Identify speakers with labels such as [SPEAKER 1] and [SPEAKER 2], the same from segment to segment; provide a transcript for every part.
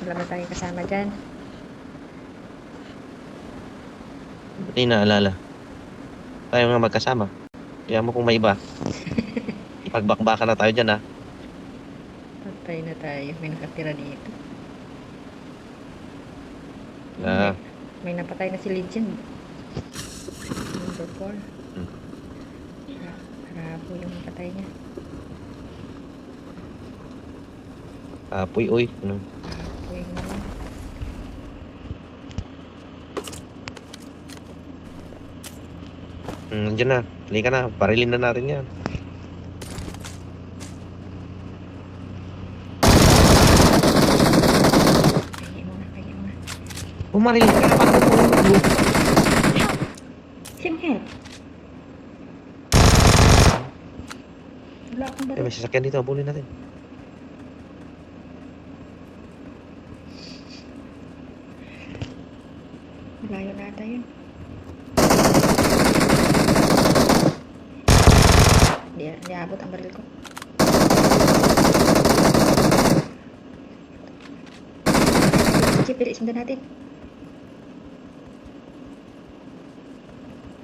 [SPEAKER 1] Wala ba tayong kasama dyan?
[SPEAKER 2] Ba't di naalala? Tayo nga magkasama. Kaya mo kung may iba. Ipagbakbakan na tayo dyan, ha?
[SPEAKER 1] Patay na tayo. May nakatira dito.
[SPEAKER 2] Ah.
[SPEAKER 1] May napatay na si Legend. Number 4. Harap yung napatay niya.
[SPEAKER 2] Apoy, oy. Ano?
[SPEAKER 1] Apoy na lang.
[SPEAKER 2] Nandiyan na. Halika na. Parilin na natin yan.
[SPEAKER 1] Kaya mo na.
[SPEAKER 2] Pumaril ka. Paano mo?
[SPEAKER 1] Same help. Wala akong
[SPEAKER 2] May
[SPEAKER 1] baril.
[SPEAKER 2] sasakyan dito. Abulin natin.
[SPEAKER 1] Malayo na ata yun. Di abot ang baril ko. Sige, pili. Sundan natin.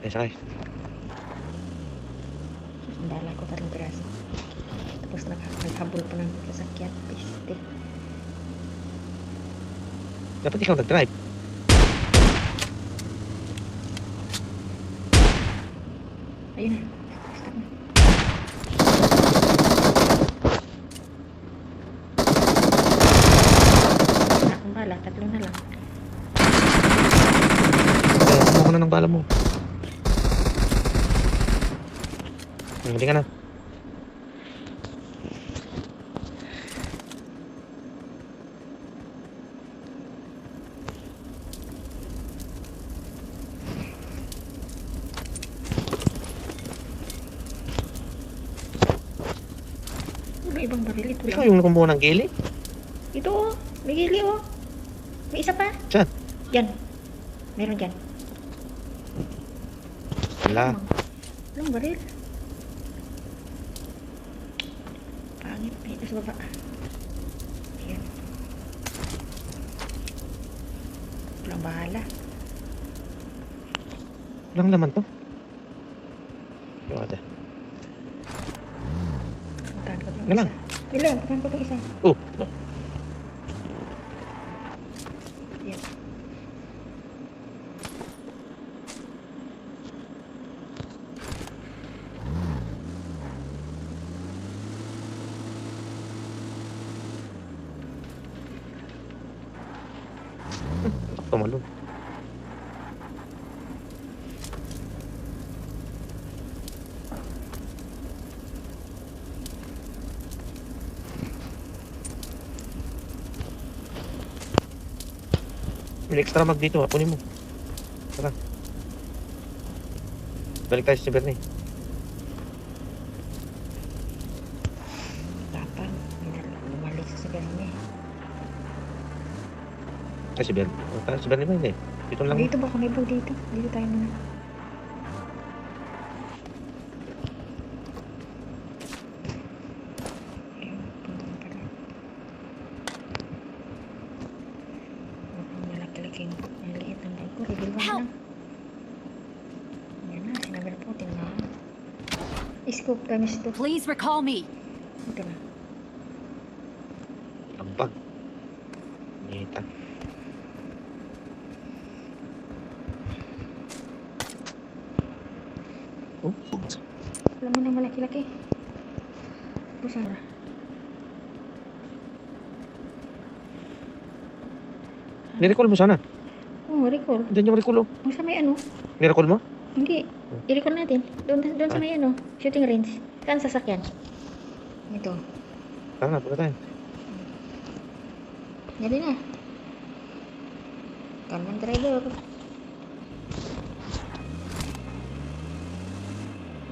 [SPEAKER 2] Sakay.
[SPEAKER 1] Sandala ko parang piraso. Tapos naghabol pa ng sasakyan. Piste.
[SPEAKER 2] Dapat ikaw nag-drive.
[SPEAKER 1] Ayun na. Stop na. Wala akong bala. 3 na lang.
[SPEAKER 2] Kaya mo na ng bala mo. Hindi ka na.
[SPEAKER 1] Wala ibang baril. Ito
[SPEAKER 2] Ikaw
[SPEAKER 1] lang.
[SPEAKER 2] yung nakumuha ng gili?
[SPEAKER 1] Ito oh. May gili oh. May isa pa.
[SPEAKER 2] Saan?
[SPEAKER 1] Yan. Meron dyan.
[SPEAKER 2] Wala.
[SPEAKER 1] Walang baril. Pangit. Ay, ito sa baba. Ayan. Walang bahala.
[SPEAKER 2] Walang laman to. Yung ate.
[SPEAKER 1] Puntahan ko itong
[SPEAKER 2] Wala.
[SPEAKER 1] isa. Ilan? Puntahan ko itong isa.
[SPEAKER 2] Oh.
[SPEAKER 1] Ayan.
[SPEAKER 2] Tumalon. May extra mag dito. Kunin mo. Tara. Balik tayo sa Bernie.
[SPEAKER 1] Tapang. Bumalik sa garne.
[SPEAKER 2] Ay, si Bernie. Si Bernie ba hindi? Dito lang.
[SPEAKER 1] Dito ba kami po dito? Dito tayo muna. Ayun, punta na pala. Malaki-laking maliit ng bag ko. Reveal 1 lang. Yan na, sinabi po, tinamaan. Scoop, times 2.
[SPEAKER 3] Please recall me.
[SPEAKER 1] Ito na.
[SPEAKER 2] Ang bag. Nita. Oh.
[SPEAKER 1] Alam mo na malaki-laki. Pusa na.
[SPEAKER 2] Nirecall mo sana.
[SPEAKER 1] Oh, recall.
[SPEAKER 2] Diyan yung recall, oh.
[SPEAKER 1] Kung sa may ano?
[SPEAKER 2] Nirecall mo?
[SPEAKER 1] Hindi. I-recall natin. Doon sa may ano? Shooting range. Saan sasakyan? Ito.
[SPEAKER 2] Tara na, punta tayo.
[SPEAKER 1] Dali na. Come on, driver.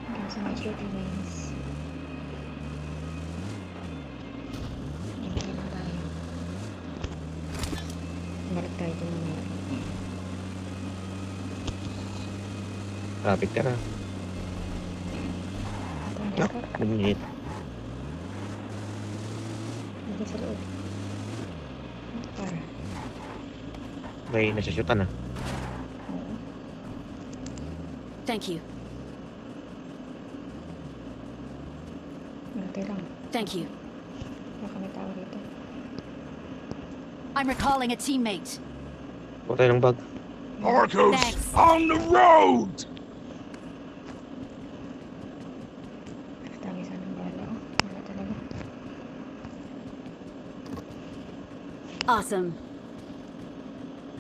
[SPEAKER 1] Doon sa may shooting range. Hintay na tayo. Balik tayo dun mamaya.
[SPEAKER 2] Traffic ka na.
[SPEAKER 1] Ito,
[SPEAKER 2] No, nag-init.
[SPEAKER 1] dito sa loob. Para.
[SPEAKER 2] May nasasyutan ah.
[SPEAKER 1] Oo.
[SPEAKER 3] Thank you.
[SPEAKER 1] Hintay lang.
[SPEAKER 3] Thank you.
[SPEAKER 1] Baka may tao dito.
[SPEAKER 3] I'm recalling a teammate.
[SPEAKER 2] Kuha tayo ng bag.
[SPEAKER 4] Arcos
[SPEAKER 3] Thanks.
[SPEAKER 4] on the road!
[SPEAKER 1] Dami sanang bala. Oh. Wala talaga.
[SPEAKER 3] Awesome.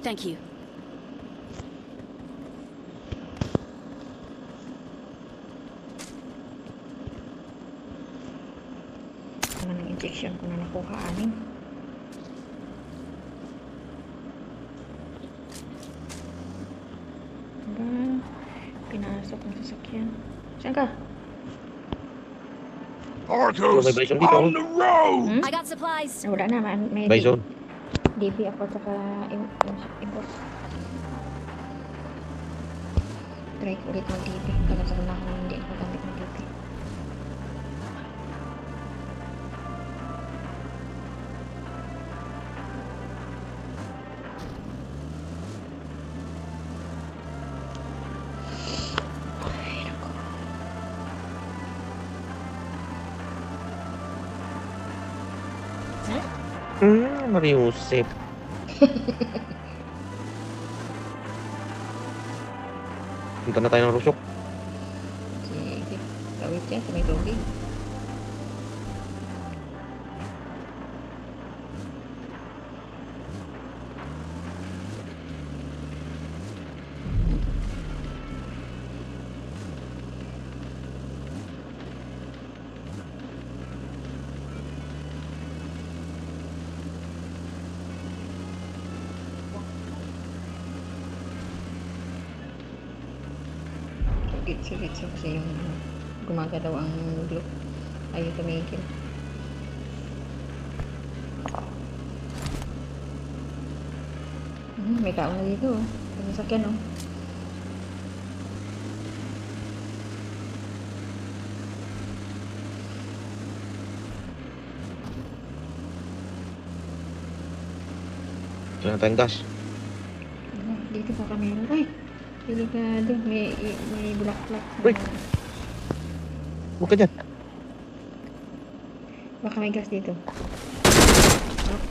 [SPEAKER 3] Thank you.
[SPEAKER 1] Ano ng injection ko na nakuha? 6. Ba? Pinasok ng sasakyan. Saan ka?
[SPEAKER 4] Arcos
[SPEAKER 2] May bison dito,
[SPEAKER 4] on the road!
[SPEAKER 1] Hmm?
[SPEAKER 3] I got supplies.
[SPEAKER 1] Ah, wala na. May
[SPEAKER 2] Bison.
[SPEAKER 1] DB ako tsaka import. Try ko ulit mag DB. Tagal na ako hindi ako gamit ng DB. Ay, naku.
[SPEAKER 2] Mariusip. Punta na tayo ng rusok.
[SPEAKER 1] Sige. Gawin siya sa may tubig. Diretso kasi yung gumagalaw ang globe. Ayaw tumigil. May tao na dito. May sasakyan oh.
[SPEAKER 2] Ito na tayong gas.
[SPEAKER 1] Dito pa kami. Ay! Delikado. May bulaklak.
[SPEAKER 2] Uy! Huwag ka dyan.
[SPEAKER 1] Baka may gas dito. Oh.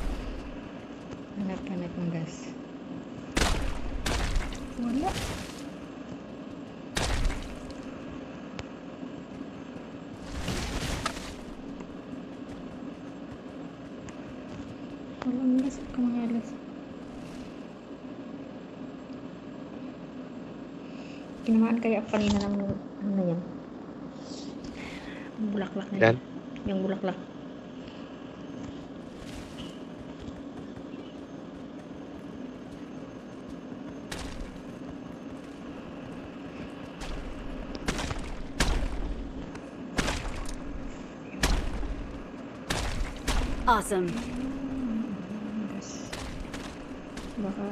[SPEAKER 1] Hanap ng gas. Wala. Walang gas. Kumangalas. Tinamaan kaya ako kanina ng ano na yan. Yung bulaklak na
[SPEAKER 2] Yan.
[SPEAKER 1] Yung bulaklak.
[SPEAKER 3] Awesome.
[SPEAKER 1] Gas. Baka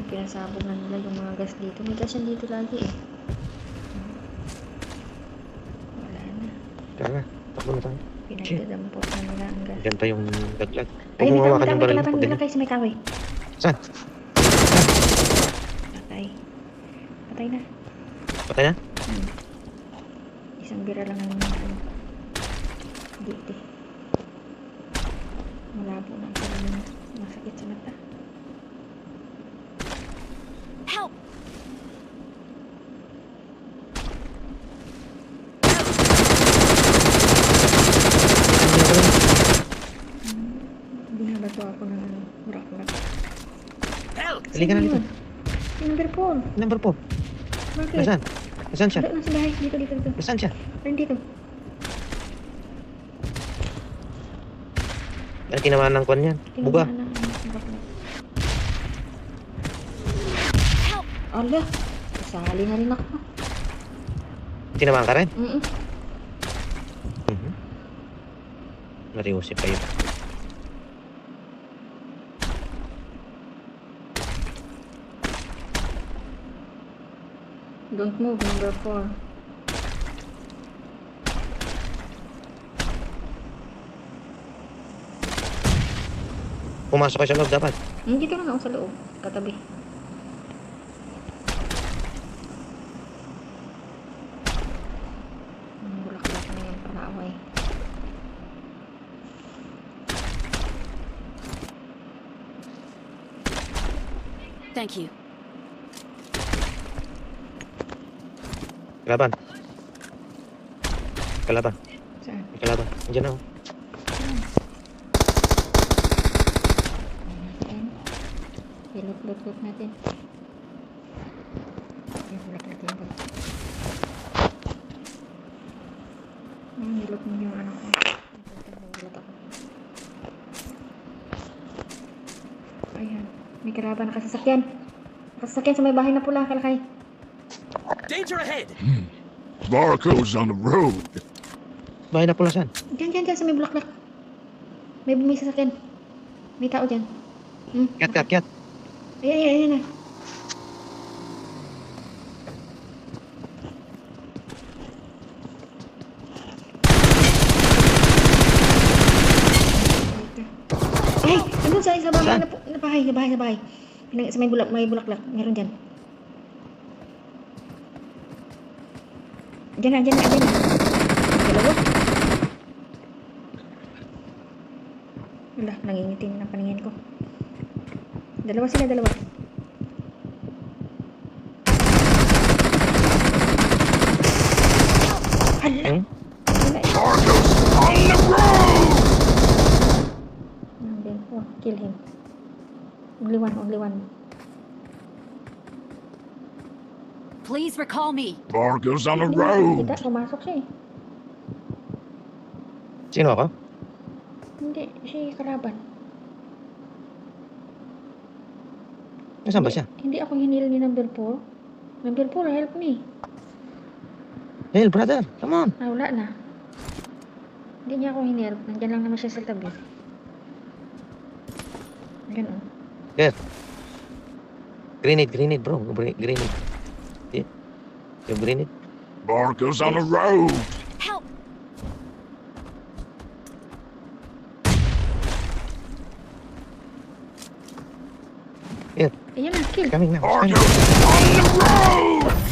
[SPEAKER 1] pinasabungan nila yung mga gas dito. May gas yan dito lagi eh. Wala na.
[SPEAKER 2] Tara, takbo na tayo.
[SPEAKER 1] Pinagdadampot na nila ang gas.
[SPEAKER 2] Diyan tayong daglag.
[SPEAKER 1] Ay,
[SPEAKER 2] Huwag
[SPEAKER 1] may
[SPEAKER 2] mo hawakan yung baril.
[SPEAKER 1] kaway,
[SPEAKER 2] Huwag
[SPEAKER 1] may
[SPEAKER 2] ganyan.
[SPEAKER 1] kaway sa may kaway.
[SPEAKER 2] Saan?
[SPEAKER 1] Patay. Patay na.
[SPEAKER 2] Patay na?
[SPEAKER 1] Isang bira lang ang dito. Malabo na ang masakit sa mata.
[SPEAKER 3] Help!
[SPEAKER 1] Binabato ako ng ano, bulaklak.
[SPEAKER 2] Halika na dito.
[SPEAKER 1] Yung number 4.
[SPEAKER 2] Number 4.
[SPEAKER 1] Bakit?
[SPEAKER 2] Nasaan? Nasaan siya?
[SPEAKER 1] Nasa bahay. Dito.
[SPEAKER 2] Nasaan siya?
[SPEAKER 1] Nandito.
[SPEAKER 2] Ay, tinamaan ng kwan yan. Buga.
[SPEAKER 1] Tinamaan ng bulaklak. Ala, kasali na rin ako.
[SPEAKER 2] Tinamaan ka rin?
[SPEAKER 1] Mm-mm.
[SPEAKER 2] Mariusip kayo.
[SPEAKER 1] Don't move, number 4.
[SPEAKER 2] Pumasok kayo sa loob dapat.
[SPEAKER 1] Dito lang ako sa loob. Katabi.
[SPEAKER 3] Thank you.
[SPEAKER 2] Kalaban. Kalaban.
[SPEAKER 1] Saan?
[SPEAKER 2] May kalaban. Andiyan na. Oh.
[SPEAKER 1] Natin. Ilot-lot natin. Yung bulak-lak yung bulak. Nilot mo yung ano ko. Nagulat ako. Ayan. May kalaban nakasasakyan. Nakasasakyan sa may bahay na pula, Kalakay.
[SPEAKER 5] Danger ahead!
[SPEAKER 4] Barco's on the road.
[SPEAKER 2] Bahay na pula saan?
[SPEAKER 1] Diyan sa may bulaklak. May sasakyan. May tao dyan.
[SPEAKER 2] Kiat.
[SPEAKER 1] Ayan na. Ay! Andun sa bahay
[SPEAKER 2] Saan?
[SPEAKER 1] na bahay. Sa may bulaklak. Meron dyan. Diyan na. Dalawa. Wala, nangingitim ng paningin ko. Dalawa sila. Hala!
[SPEAKER 2] Hmm?
[SPEAKER 1] Wala.
[SPEAKER 4] Barco's on the road!
[SPEAKER 1] Nandun. Oh, kill him. Only one.
[SPEAKER 3] Please recall me.
[SPEAKER 4] Barco's on the
[SPEAKER 1] Hindi mo
[SPEAKER 4] road.
[SPEAKER 1] kita, pumasok siya eh.
[SPEAKER 2] Sino ako?
[SPEAKER 1] Hindi, si kalaban.
[SPEAKER 2] Nasaan ba siya?
[SPEAKER 1] Hindi ako hinil ni number 4. Number 4, help me.
[SPEAKER 2] Hey, brother. Come on.
[SPEAKER 1] Wala na. Hindi niya ako hinilp. Nandiyan lang naman siya sa tabi. Ganun.
[SPEAKER 2] Here. Grenade, bro. Grenade. Yeah. Yung grenade.
[SPEAKER 4] Barco's on the road.
[SPEAKER 3] Help!
[SPEAKER 2] Here.
[SPEAKER 1] Ayan na, kill.
[SPEAKER 2] Coming now.
[SPEAKER 4] Barco's on the road!